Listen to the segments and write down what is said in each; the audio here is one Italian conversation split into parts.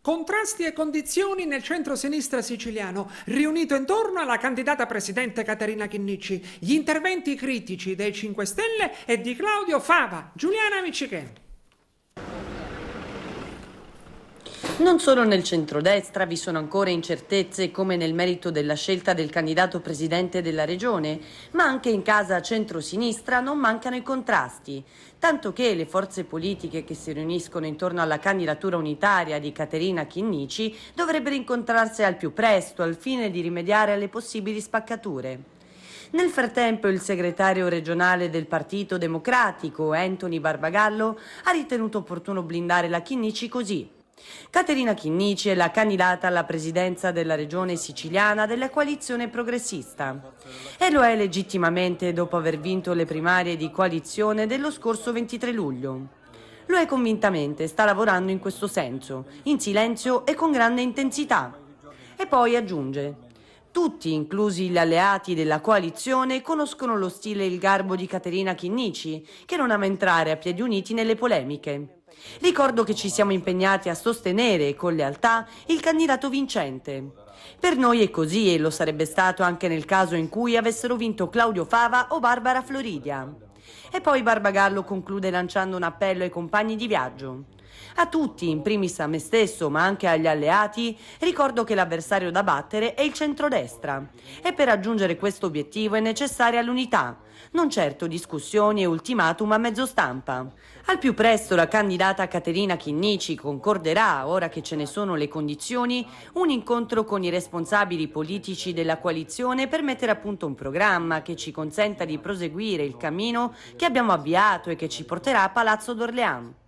Contrasti e condizioni nel centro-sinistra siciliano, riunito intorno alla candidata presidente Caterina Chinnici, gli interventi critici dei 5 Stelle e di Claudio Fava, Giuliana Miccichè. Non solo nel centrodestra vi sono ancora incertezze come nel merito della scelta del candidato presidente della regione, ma anche in casa centrosinistra non mancano i contrasti, tanto che le forze politiche che si riuniscono intorno alla candidatura unitaria di Caterina Chinnici dovrebbero incontrarsi al più presto al fine di rimediare alle possibili spaccature. Nel frattempo il segretario regionale del Partito Democratico, Anthony Barbagallo, ha ritenuto opportuno blindare la Chinnici così. Caterina Chinnici è la candidata alla presidenza della regione siciliana della coalizione progressista e lo è legittimamente dopo aver vinto le primarie di coalizione dello scorso 23 luglio. Lo è convintamente, sta lavorando in questo senso, in silenzio e con grande intensità. E poi aggiunge: tutti, inclusi gli alleati della coalizione, conoscono lo stile e il garbo di Caterina Chinnici, che non ama entrare a piedi uniti nelle polemiche. Ricordo che ci siamo impegnati a sostenere con lealtà il candidato vincente. Per noi è così e lo sarebbe stato anche nel caso in cui avessero vinto Claudio Fava o Barbara Floridia. E poi Barbagallo conclude lanciando un appello ai compagni di viaggio. A tutti, in primis a me stesso, ma anche agli alleati, ricordo che l'avversario da battere è il centrodestra e per raggiungere questo obiettivo è necessaria l'unità, non certo discussioni e ultimatum a mezzo stampa. Al più presto la candidata Caterina Chinnici concorderà, ora che ce ne sono le condizioni, un incontro con i responsabili politici della coalizione per mettere a punto un programma che ci consenta di proseguire il cammino che abbiamo avviato e che ci porterà a Palazzo d'Orléans.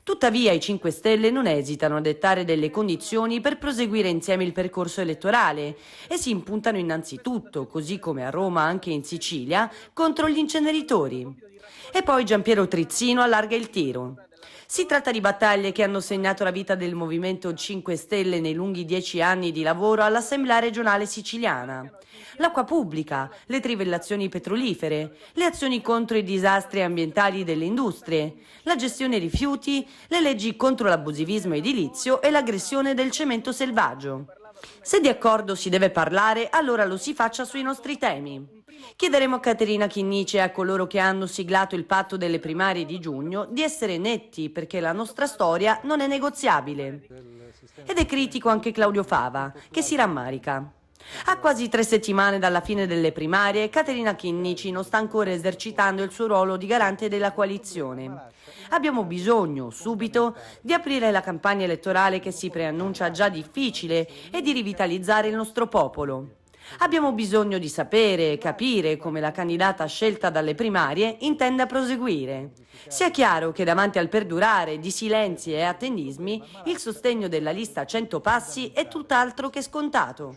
Tuttavia i 5 Stelle non esitano a dettare delle condizioni per proseguire insieme il percorso elettorale e si impuntano innanzitutto, così come a Roma anche in Sicilia, contro gli inceneritori. E poi Giampiero Trizzino allarga il tiro. Si tratta di battaglie che hanno segnato la vita del Movimento 5 Stelle nei lunghi 10 anni di lavoro all'Assemblea regionale siciliana. L'acqua pubblica, le trivellazioni petrolifere, le azioni contro i disastri ambientali delle industrie, la gestione rifiuti, le leggi contro l'abusivismo edilizio e l'aggressione del cemento selvaggio. Se di accordo si deve parlare, allora lo si faccia sui nostri temi. Chiederemo a Caterina Chinnici e a coloro che hanno siglato il patto delle primarie di giugno di essere netti perché la nostra storia non è negoziabile. Ed è critico anche Claudio Fava, che si rammarica. A quasi 3 settimane dalla fine delle primarie, Caterina Chinnici non sta ancora esercitando il suo ruolo di garante della coalizione. Abbiamo bisogno, subito, di aprire la campagna elettorale che si preannuncia già difficile e di rivitalizzare il nostro popolo. Abbiamo bisogno di sapere e capire come la candidata scelta dalle primarie intenda proseguire. Sia chiaro che davanti al perdurare di silenzi e attendismi, il sostegno della lista 100 Passi è tutt'altro che scontato.